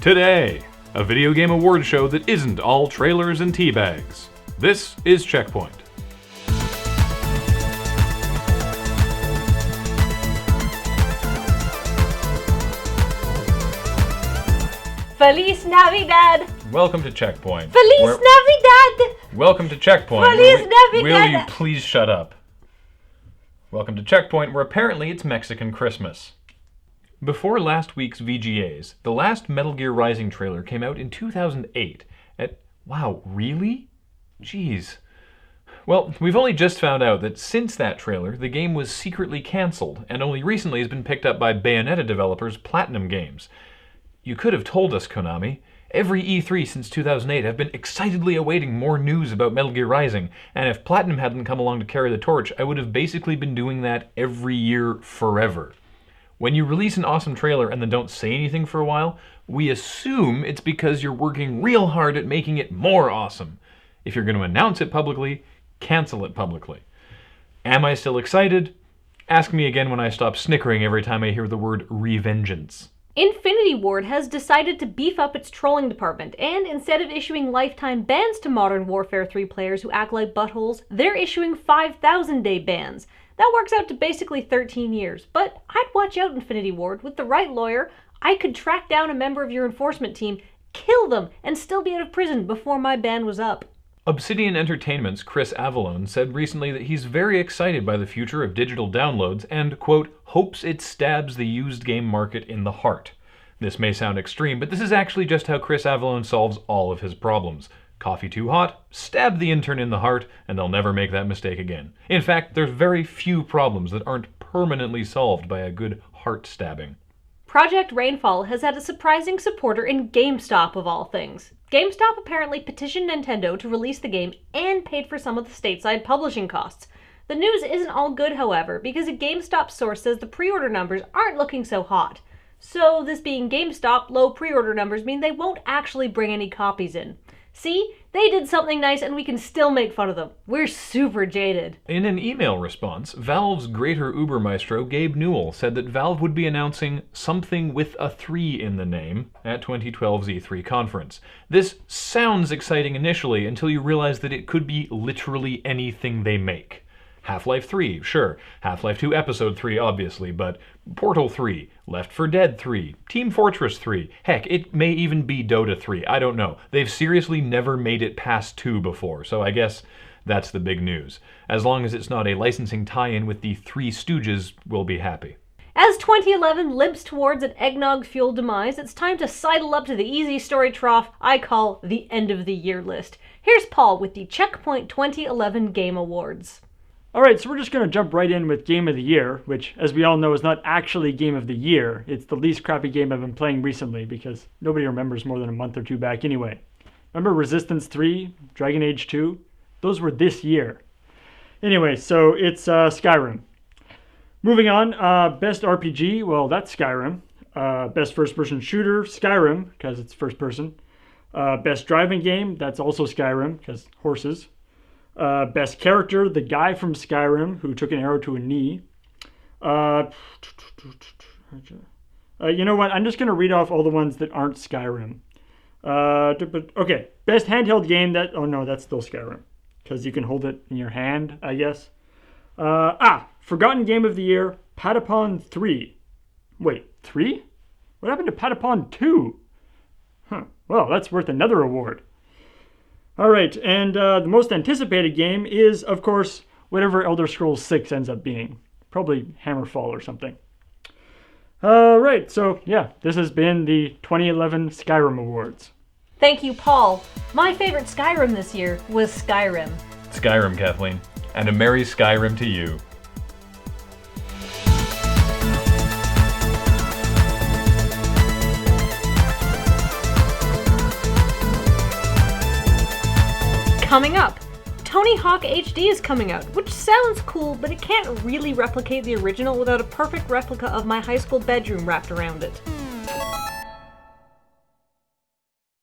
Today, a video game award show that isn't all trailers and teabags. This is Checkpoint. Feliz Navidad! Welcome to Checkpoint. Feliz Navidad! Welcome to Checkpoint. Feliz Navidad! Will you please shut up? Welcome to Checkpoint, where apparently it's Mexican Christmas. Before last week's VGAs, the last Metal Gear Rising trailer came out in 2008. Wow, really? Jeez. Well, we've only just found out that since that trailer, the game was secretly cancelled, and only recently has been picked up by Bayonetta developers Platinum Games. You could have told us, Konami. Every E3 since 2008 have been excitedly awaiting more news about Metal Gear Rising, and if Platinum hadn't come along to carry the torch, I would have basically been doing that every year forever. When you release an awesome trailer and then don't say anything for a while, we assume it's because you're working real hard at making it more awesome. If you're going to announce it publicly, cancel it publicly. Am I still excited? Ask me again when I stop snickering every time I hear the word revengeance. Infinity Ward has decided to beef up its trolling department, and instead of issuing lifetime bans to Modern Warfare 3 players who act like buttholes, they're issuing 5,000-day bans. That works out to basically 13 years, but I'd watch out, Infinity Ward. With the right lawyer, I could track down a member of your enforcement team, kill them, and still be out of prison before my ban was up. Obsidian Entertainment's Chris AVELLONE said recently that he's very excited by the future of digital downloads and, quote, hopes it stabs the used game market in the heart. This may sound extreme, but this is actually just how Chris AVELLONE solves all of his problems. Coffee too hot, stab the intern in the heart, and they'll never make that mistake again. In fact, there's very few problems that aren't permanently solved by a good heart stabbing. Project Rainfall has had a surprising supporter in GameStop of all things. GameStop apparently petitioned Nintendo to release the game and paid for some of the stateside publishing costs. The news isn't all good, however, because a GameStop source says the pre-order numbers aren't looking so hot. So, this being GameStop, low pre-order numbers mean they won't actually bring any copies in. See? They did something nice and we can still make fun of them. We're super jaded. In an email response, Valve's greater Uber maestro Gabe Newell said that Valve would be announcing something with a 3 in the name at 2012's E3 conference. This sounds exciting initially until you realize that it could be literally anything they make. Half-Life 3, sure. Half-Life 2 Episode 3, obviously, but Portal 3, Left 4 Dead 3, Team Fortress 3, heck, it may even be Dota 3, I don't know. They've seriously never made it past 2 before, so I guess that's the big news. As long as it's not a licensing tie-in with the Three Stooges, we'll be happy. As 2011 limps towards an eggnog-fueled demise, it's time to sidle up to the easy story trough I call the end of the year list. Here's Paul with the Checkpoint 2011 Game Awards. Alright, so we're just going to jump right in with Game of the Year, which, as we all know, is not actually Game of the Year. It's the least crappy game I've been playing recently, because nobody remembers more than a month or two back anyway. Remember Resistance 3, Dragon Age 2? Those were this year. Anyway, so it's Skyrim. Moving on, Best RPG, well, that's Skyrim. Best First-Person Shooter, Skyrim, because it's first person. Best Driving Game, that's also Skyrim, because horses. Best Character, the guy from Skyrim who took an arrow to a knee. You know what? I'm just going to read off all the ones that aren't Skyrim. Okay, Best Handheld Game, oh no, that's still Skyrim. Because you can hold it in your hand, I guess. Forgotten Game of the Year, Patapon 3. Wait, 3? What happened to Patapon 2? Well, that's worth another award. Alright, and the most anticipated game is, of course, whatever Elder Scrolls 6 ends up being. Probably Hammerfall or something. Alright, so yeah, this has been the 2011 Skyrim Awards. Thank you, Paul. My favorite Skyrim this year was Skyrim. Skyrim, Kathleen. And a merry Skyrim to you. Coming up, Tony Hawk HD is coming out, which sounds cool, but it can't really replicate the original without a perfect replica of my high school bedroom wrapped around it.